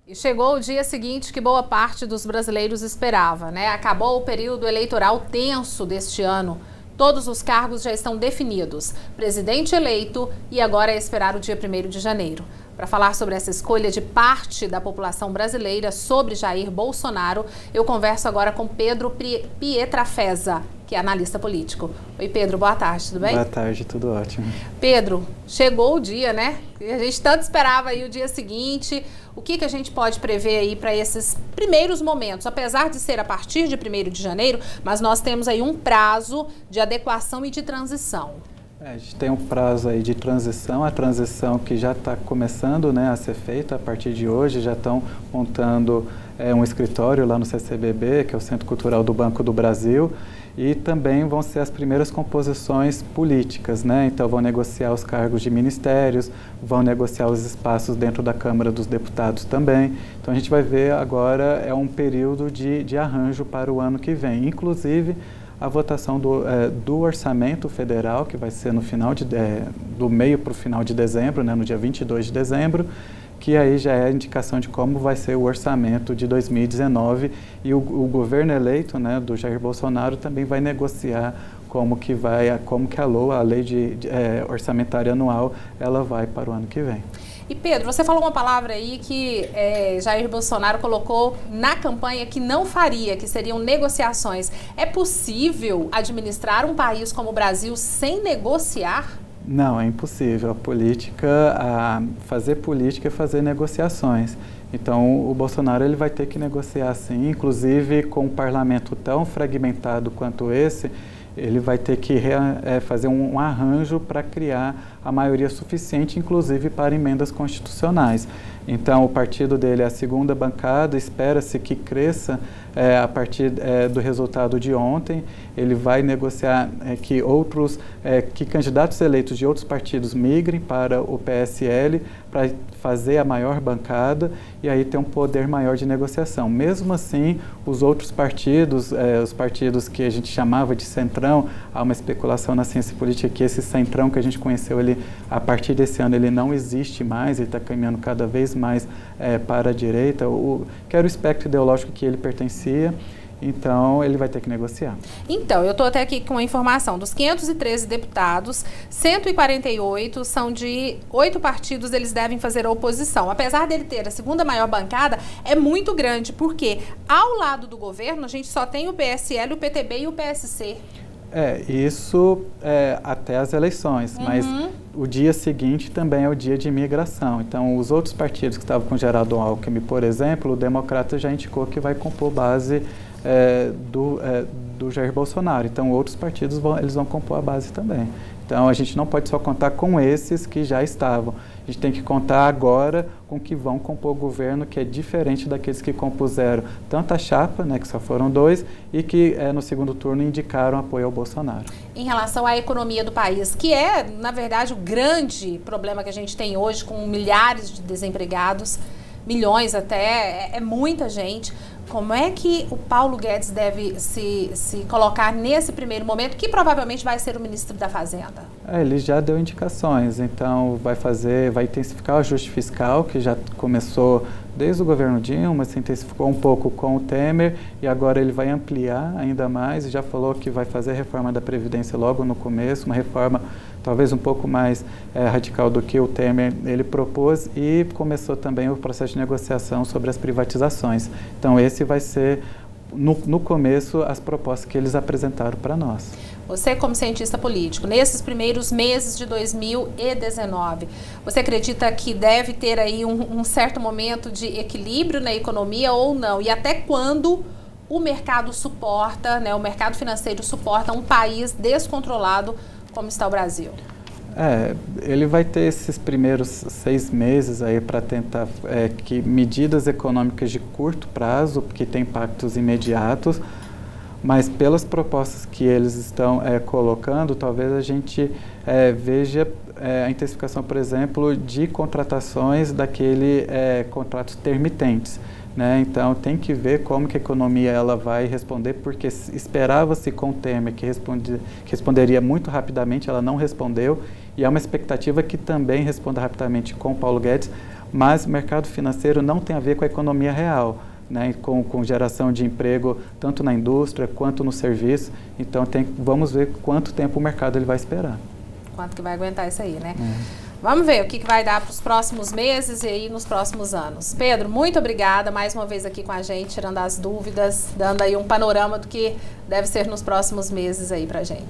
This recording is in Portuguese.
E chegou o dia seguinte que boa parte dos brasileiros esperava, né? Acabou o período eleitoral tenso deste ano. Todos os cargos já estão definidos. Presidente eleito e agora é esperar o dia 1º de janeiro. Para falar sobre essa escolha de parte da população brasileira sobre Jair Bolsonaro, eu converso agora com Pedro Pietrafesa, que é analista político. Oi, Pedro, boa tarde, tudo bem? Boa tarde, tudo ótimo. Pedro, chegou o dia, né? A gente tanto esperava aí o dia seguinte. O que a gente pode prever aí para esses primeiros momentos? Apesar de ser a partir de 1º de janeiro, mas nós temos aí um prazo de adequação e de transição. A gente tem um prazo aí de transição, a transição que já está começando, né, a ser feita a partir de hoje, já estão montando um escritório lá no CCBB, que é o Centro Cultural do Banco do Brasil, e também vão ser as primeiras composições políticas, né? Então vão negociar os cargos de ministérios, vão negociar os espaços dentro da Câmara dos Deputados também. Então a gente vai ver agora um período de arranjo para o ano que vem, inclusive a votação do orçamento federal, que vai ser no final do meio para o final de dezembro, né, no dia 22 de dezembro, que aí já é a indicação de como vai ser o orçamento de 2019 e o governo eleito, né, do Jair Bolsonaro também vai negociar como que a LOA, a lei orçamentária anual, ela vai para o ano que vem. E Pedro, você falou uma palavra aí que Jair Bolsonaro colocou na campanha que não faria, que seriam negociações. É possível administrar um país como o Brasil sem negociar? Não, é impossível. Fazer política é fazer negociações. Então, o Bolsonaro ele vai ter que negociar sim, inclusive com um parlamento tão fragmentado quanto esse, ele vai ter que fazer um arranjo para criar a maioria suficiente, inclusive para emendas constitucionais. Então, o partido dele é a segunda bancada, espera-se que cresça a partir do resultado de ontem. Ele vai negociar que candidatos eleitos de outros partidos migrem para o PSL para fazer a maior bancada e aí ter um poder maior de negociação. Mesmo assim, os outros partidos, os partidos que a gente chamava de centrão, há uma especulação na ciência política que esse centrão que a gente conheceu, a partir desse ano, ele não existe mais, ele está caminhando cada vez mais para a direita, que era o espectro ideológico que ele pertencia. Então, ele vai ter que negociar. Então, eu estou até aqui com a informação. Dos 513 deputados, 148 são de 8 partidos, eles devem fazer a oposição. Apesar dele ter a segunda maior bancada, é muito grande, porque ao lado do governo, a gente só tem o PSL, o PTB e o PSC. Isso até as eleições, mas o dia seguinte também é o dia de imigração. Então, os outros partidos que estavam com Geraldo Alckmin, por exemplo, o Democrata já indicou que vai compor base do Jair Bolsonaro. Então, outros partidos eles vão compor a base também. Então, a gente não pode só contar com esses que já estavam. A gente tem que contar agora com que vão compor o governo, que é diferente daqueles que compuseram tanto a chapa, né, que só foram 2, e que no segundo turno indicaram apoio ao Bolsonaro. Em relação à economia do país, que é, na verdade, o grande problema que a gente tem hoje, com milhares de desempregados, milhões até, é muita gente. Como é que o Paulo Guedes deve se colocar nesse primeiro momento, que provavelmente vai ser o ministro da Fazenda? Ele já deu indicações, então vai intensificar o ajuste fiscal, que já começou desde o governo Dilma, se intensificou um pouco com o Temer, e agora ele vai ampliar ainda mais, e já falou que vai fazer a reforma da Previdência logo no começo, uma reforma talvez um pouco mais radical do que o Temer ele propôs, e começou também o processo de negociação sobre as privatizações. Então esse vai ser, no começo, as propostas que eles apresentaram para nós. Você, como cientista político, nesses primeiros meses de 2019, você acredita que deve ter aí um certo momento de equilíbrio na economia ou não? E até quando o mercado suporta, né, o mercado financeiro suporta um país descontrolado como está o Brasil? Ele vai ter esses primeiros 6 meses aí para tentar que medidas econômicas de curto prazo, que têm impactos imediatos, mas pelas propostas que eles estão colocando, talvez a gente veja a intensificação, por exemplo, de contratações contratos termitentes. Né? Então, tem que ver como que a economia ela vai responder, porque esperava-se com o Temer que responderia muito rapidamente, ela não respondeu, e há uma expectativa que também responda rapidamente com o Paulo Guedes, mas o mercado financeiro não tem a ver com a economia real, né, com geração de emprego tanto na indústria quanto no serviço. Então vamos ver quanto tempo o mercado ele vai esperar. Quanto que vai aguentar isso aí, né? Vamos ver o que vai dar para os próximos meses e aí nos próximos anos. Pedro, muito obrigada mais uma vez aqui com a gente, tirando as dúvidas, dando aí um panorama do que deve ser nos próximos meses aí para a gente.